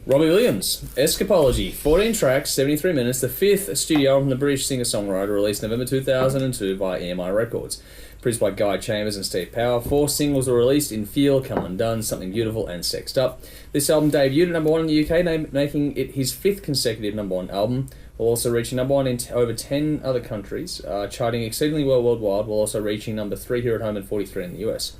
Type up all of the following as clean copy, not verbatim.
Robbie Williams, Escapology, 14 tracks, 73 minutes, the fifth studio album from the British singer-songwriter, released November 2002 by EMI Records. Produced by Guy Chambers and Steve Power. 4 singles were released in Feel, Come Undone, Something Beautiful, and Sexed Up. This album debuted at #1 in the UK, making it his 5th consecutive #1 album, while also reaching #1 in over 10 other countries, charting exceedingly well worldwide, while also reaching #3 here at home and 43 in the US.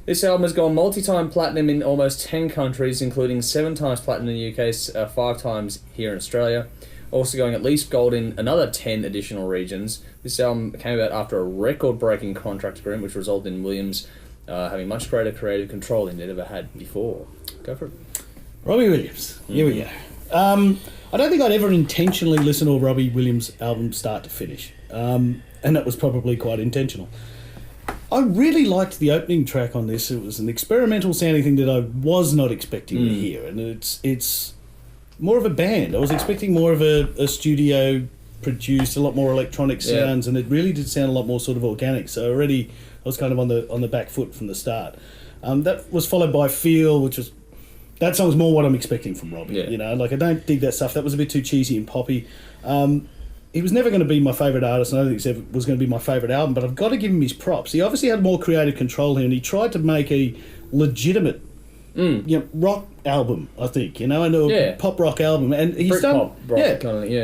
This album has gone multi-time platinum in almost 10 countries, including 7 times platinum in the UK, 5 times here in Australia. Also going at least gold in another 10 additional regions. This album came about after a record-breaking contract agreement, which resulted in Williams having much greater creative control than he'd ever had before. Go for it. Robbie Williams. Here we go. I don't think I'd ever intentionally listen to a Robbie Williams album start to finish. And that was probably quite intentional. I really liked the opening track on this. It was an experimental sounding thing that I was not expecting to hear. And it's more of a band. I was expecting more of a studio produced, a lot more electronic sounds, and it really did sound a lot more sort of organic. So already I was kind of on the back foot from the start. That was followed by Feel, which was... That song's more what I'm expecting from Robbie. Yeah. You know, like I don't dig that stuff. That was a bit too cheesy and poppy. He was never going to be my favourite artist, and I don't think it was going to be my favourite album, but I've got to give him his props. He obviously had more creative control here, and he tried to make a legitimate rock album, I think, and a pop rock album. And he's Brit done... pop rock,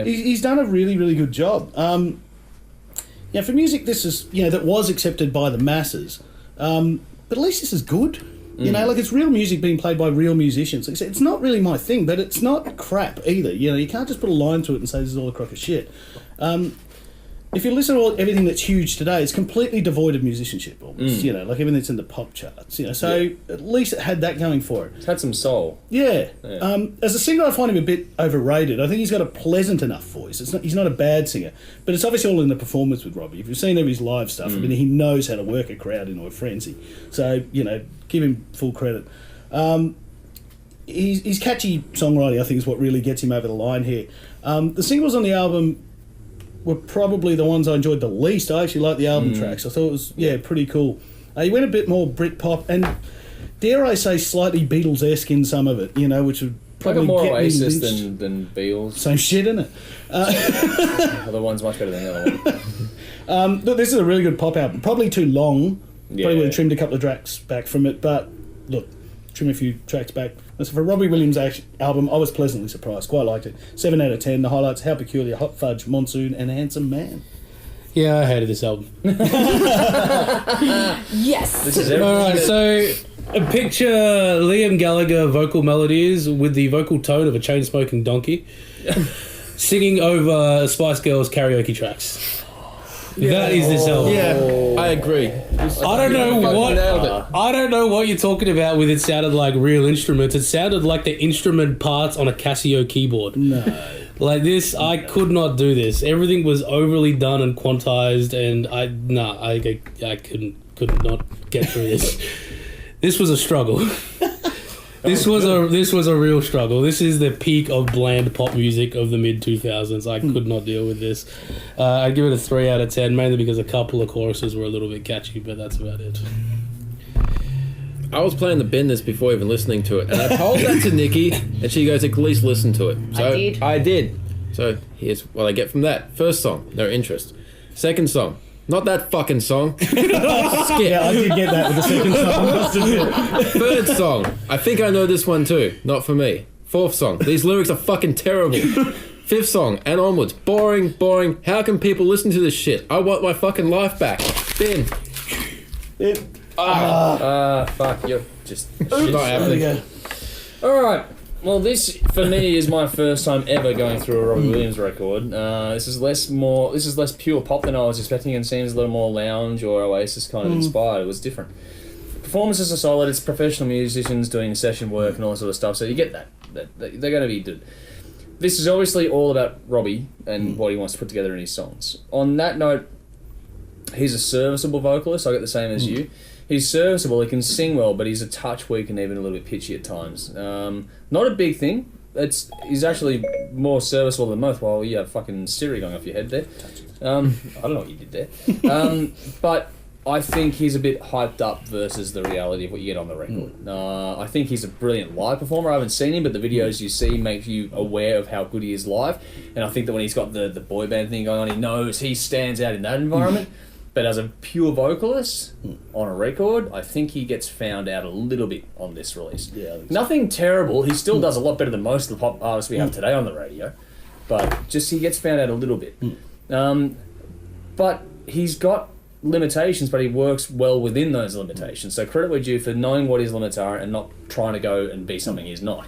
He's done a really, really good job. For music, this is, that was accepted by the masses, but at least this is good. It's real music being played by real musicians. It's not really my thing, but it's not crap either. You can't just put a line to it and say this is all a crock of shit. If you listen to everything that's huge today, it's completely devoid of musicianship, almost, like everything that's in the pop charts. So at least it had that going for it. It's had some soul. Yeah. As a singer, I find him a bit overrated. I think he's got a pleasant enough voice. He's not a bad singer, but it's obviously all in the performance with Robbie. If you've seen any of his live stuff, he knows how to work a crowd into a frenzy. So, give him full credit. His catchy songwriting, I think, is what really gets him over the line here. The singles on the album were probably the ones I enjoyed the least. I actually liked the album tracks. I thought it was, pretty cool. He went a bit more Britpop and, dare I say, slightly Beatles-esque in some of it, which would probably like a more get Oasis me than Beatles. Same shit, isn't it? The other one's much better than the other one. Look, this is a really good pop album. Probably too long. Probably would have trimmed a couple of tracks back from it, but look, trim a few tracks back. So for a Robbie Williams album, I was pleasantly surprised. Quite liked it. 7 out of 10. The highlights: How Peculiar, Hot Fudge, Monsoon, and Handsome Man. Yeah, I hated this album. Yes! This is everything. Alright, so picture Liam Gallagher vocal melodies with the vocal tone of a chain-smoking donkey singing over Spice Girls karaoke tracks. That is this album. Yeah, I agree. I don't know what you're talking about with it sounded like real instruments. It sounded like the instrument parts on a Casio keyboard. No. Like this, I could not do this. Everything was overly done and quantized, and I could not get through this. This was a struggle. This was a real struggle. This is the peak of bland pop music of the mid-2000s. I could not deal with this. I'd give it a 3 out of 10, mainly because a couple of choruses were a little bit catchy, but that's about it. I was planning to bin this before even listening to it, and I told that to Nikki, and she goes, at least listen to it. So I did. So here's what I get from that. First song, no interest. Second song, not that fucking song. Skip. Yeah, I did get that with the second song. Must admit. Third song, I think I know this one too. Not for me. Fourth song, these lyrics are fucking terrible. Fifth song, and onwards. Boring. How can people listen to this shit? I want my fucking life back. Bin. Fuck, you're just not happening. Alright, well this, for me, is my first time ever going through a Robbie Williams record. This is less pure pop than I was expecting, and seems a little more lounge or Oasis kind of inspired. It was different. Performances are solid, it's professional musicians doing session work and all that sort of stuff, so you get that they're going to be good. This is obviously all about Robbie and what he wants to put together in his songs. On that note, he's a serviceable vocalist. I get the same as you. He's serviceable, he can sing well, but he's a touch weak and even a little bit pitchy at times. Not a big thing. He's actually more serviceable than most. Well, you have fucking Siri going off your head there. I don't know what you did there. But I think he's a bit hyped up versus the reality of what you get on the record. I think he's a brilliant live performer. I haven't seen him, but the videos you see make you aware of how good he is live. And I think that when he's got the boy band thing going on, he stands out in that environment. But as a pure vocalist on a record, I think he gets found out a little bit on this release. Yeah, I think so. Nothing terrible. He still does a lot better than most of the pop artists we have today on the radio. But just he gets found out a little bit. But he's got limitations, but he works well within those limitations. So credit where due for knowing what his limits are and not trying to go and be something he's not.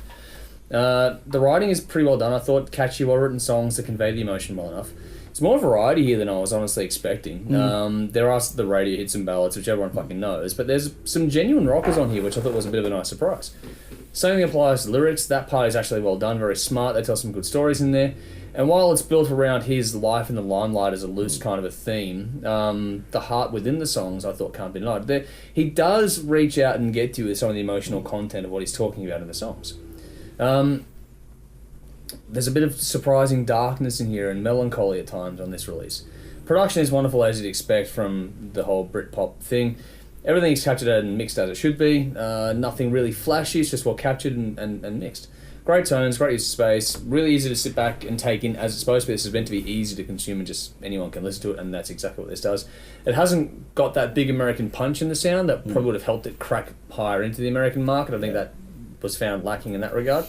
The writing is pretty well done. I thought catchy, well-written songs that convey the emotion well enough. It's more variety here than I was honestly expecting. There are the radio hits and ballads, which everyone fucking knows, but there's some genuine rockers on here, which I thought was a bit of a nice surprise. Same thing applies to lyrics. That part is actually well done, very smart. They tell some good stories in there. And while it's built around his life in the limelight as a loose kind of a theme, the heart within the songs I thought can't be denied. He does reach out and get to you with some of the emotional content of what he's talking about in the songs. There's a bit of surprising darkness in here and melancholy at times on this release. Production is wonderful as you'd expect from the whole Britpop thing. Everything's captured and mixed as it should be. Nothing really flashy, it's just well captured and mixed. Great tones, great use of space, really easy to sit back and take in as it's supposed to be. This is meant to be easy to consume and just anyone can listen to it, and that's exactly what this does. It hasn't got that big American punch in the sound that probably would have helped it crack higher into the American market. I think that was found lacking in that regard.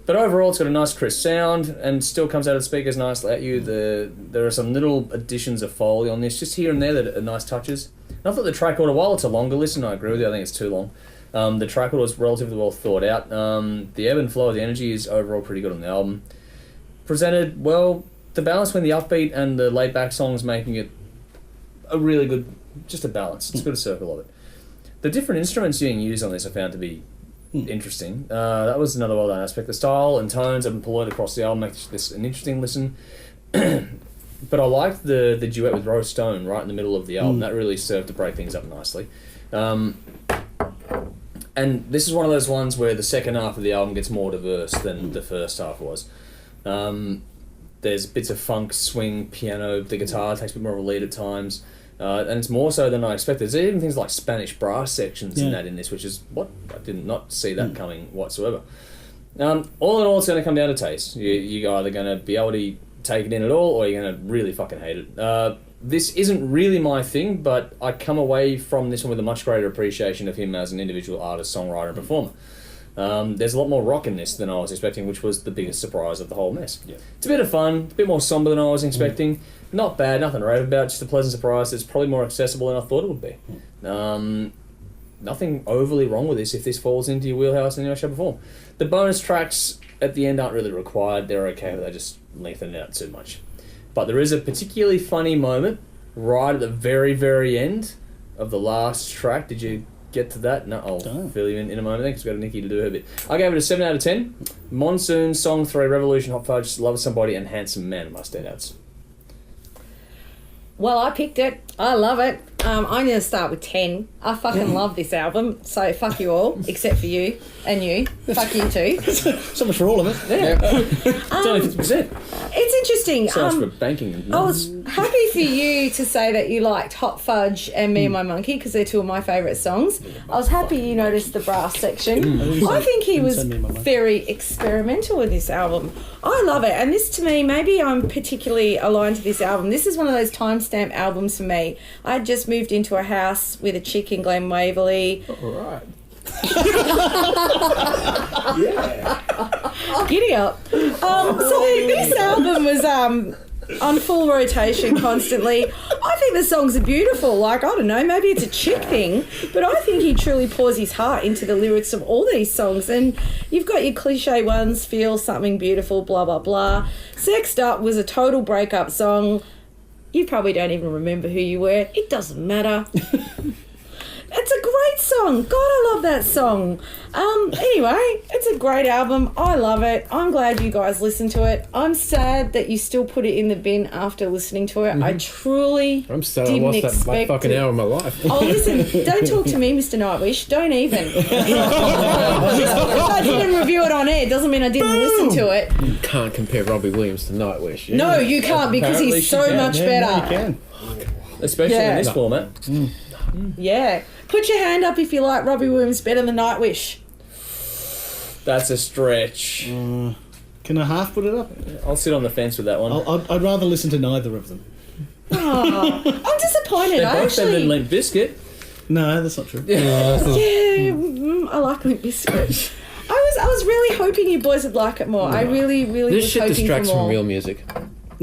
But overall, it's got a nice crisp sound and still comes out of the speakers nicely at you. There are some little additions of Foley on this, just here and there, that are nice touches. And I thought the track order, while it's a longer listen, I agree with you, I think it's too long. The track order was relatively well thought out. The ebb and flow of the energy is overall pretty good on the album. Presented, well, the balance between the upbeat and the laid-back songs making it a really good, just a balance. It's a good circle of it. The different instruments being used on this I found to be interesting. That was another well-done aspect. The style and tones have been employed across the album makes this an interesting listen. But I liked the duet with Rose Stone right in the middle of the album. That really served to break things up nicely. And this is one of those ones where the second half of the album gets more diverse than the first half was. There's bits of funk, swing, piano, the guitar takes a bit more of a lead at times. And it's more so than I expected. There's even things like Spanish brass sections in this, which is what I did not see that coming whatsoever. All in all, it's going to come down to taste. You're either going to be able to take it in at all, or you're going to really fucking hate it. This isn't really my thing, but I come away from this one with a much greater appreciation of him as an individual artist, songwriter, and performer. There's a lot more rock in this than I was expecting, which was the biggest surprise of the whole mess. Yeah. It's a bit of fun, a bit more somber than I was expecting. Not bad, nothing to rave about, just a pleasant surprise. It's probably more accessible than I thought it would be. Nothing overly wrong with this if this falls into your wheelhouse in any way, shape or form. The bonus tracks at the end aren't really required. They're okay, but they just lengthen it out too much. But there is a particularly funny moment right at the very, very end of the last track. Did you get to that? No, I'll fill you in a moment because we've got Nikki to do her bit. I gave it a 7 out of 10. Monsoon, Song 3, Revolution, Hot Fudge, Love Somebody, and Handsome Man are my standouts. Well, I picked it. I love it. I'm going to start with 10. I fucking love this album, so fuck you all, except for you and you. Fuck you too. So much for all of us. Yeah. It's only 50%. It's interesting. So much for banking. I was happy for you to say that you liked Hot Fudge and Me and My Monkey because they're two of my favourite songs. I was happy you noticed the brass section. I think he was very experimental with this album. I love it. And this, to me, maybe I'm particularly aligned to this album. This is one of those timestamp albums for me. I had just moved into a house with a chick in Glen Waverley. All right. Yeah. Giddy up. So this album was on full rotation constantly. I think the songs are beautiful. Like, I don't know, maybe it's a chick thing, but I think he truly pours his heart into the lyrics of all these songs. And you've got your cliche ones, Feel Something Beautiful, blah, blah, blah. Sexed Up was a total breakup song. You probably don't even remember who you were. It doesn't matter. It's a great song. God, I love that song. Anyway, it's a great album. I love it. I'm glad you guys listened to it. I'm sad that you still put it in the bin after listening to it. I truly I'm sad I lost that fucking hour of my life. Oh, listen, don't talk to me, Mr. Nightwish. Don't even. If I didn't review it on air, it doesn't mean I didn't listen to it. You can't compare Robbie Williams to Nightwish. No, you can't because he's so much better. No, you can. Especially in this format. Yeah. Put your hand up if you like Robbie Williams better than Nightwish. That's a stretch. Can I half put it up? I'll sit on the fence with that one. I'd rather listen to neither of them. Oh, I'm disappointed. They're both better than Limp Bizkit. No, that's not true. I like Limp Bizkit. I was really hoping you boys would like it more. I really This was shit hoping distracts for more. from real music.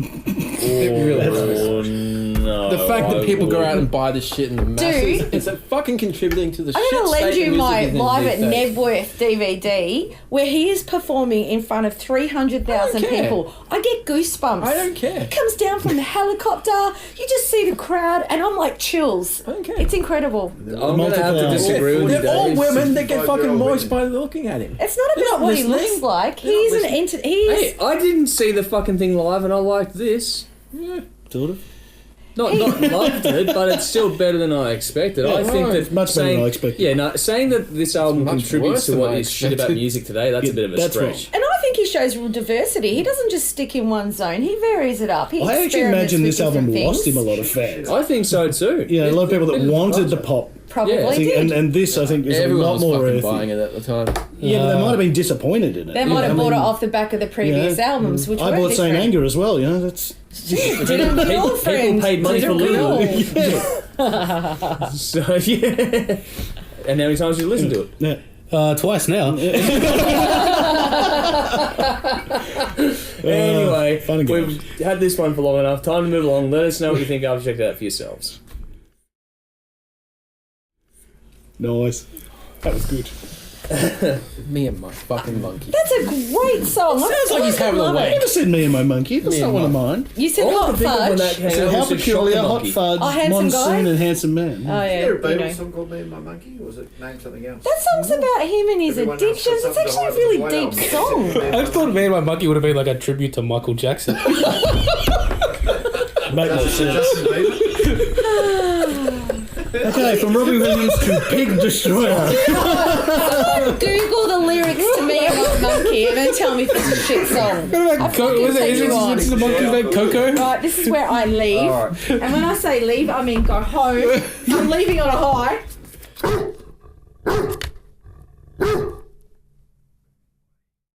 It really no. The fact that people go out and buy this shit in the masses, Dude. it's fucking contributing to the I'm shit going to lend state you of my music Live at these days. Nebworth DVD where he is performing in front of 300,000 I don't care. people. I get goosebumps. I don't care. He comes down from the helicopter. You just see the crowd, and I'm like chills. I don't care. It's incredible. I'm going to have to disagree with you, They're all Dave. women that get fucking moist by looking at him. It's not They're about not what he listening. looks like. They're not He's an listening. Hey, I didn't see the fucking thing live and I liked this. Sort of. Not loved it, but it's still better than I expected. I think right. that Much better than I expected. Yeah, no, saying that this album much contributes worse to than what I is shit about expected. music today, that's a bit of a that's stretch. And I think he shows real diversity. He doesn't just stick in one zone. He varies it up. He I actually experiments imagine with this album different lost him things. a lot of fans. I think so too. Yeah, a lot of people that wanted the pop. Probably Yeah, did. And this, I think, is Everyone a lot was more fucking earthy. buying it at the time. Yeah, but they might have been disappointed in it. They might have I bought mean, it off the back of the previous albums, which I were bought Saint different. Anger as well, that's... Didn't we all, friend? People paid money for Didn't we all? Lulu. So, yeah. And how many times did you listen to it? Yeah. Twice now. Anyway, fun and we've had this one for long enough. Time to move along. Let us know what you think after you check it out for yourselves. Nice. That was good. Me and my fucking monkey. That's a great song. Sounds like he's having a I wank. never said me and my monkey. That's Me not and one of my- mine. You said All I Hot could think of when that Fudge. came I said, out how was just peculiar, Shock the hot Monkey. fudge, Oh, Handsome Monsoon Guy? and Handsome Man. Oh, Is there a yeah. Beatles song called Me and My Monkey, or was it named something else? That song's about him and his Everyone else addictions. said It's actually a something really like deep that. song. I just thought Man My Monkey would have been like a tribute to Michael Jackson. Make no sense. Justin Bieber? Okay, from Robbie Williams to Pig Destroyer. Google the lyrics to Me and My Monkey and then tell me if it's a shit song. I fucking take you on. Is the monkey's name Coco? Right, this is where I leave. Alright. And when I say leave, I mean go home. I'm leaving on a high.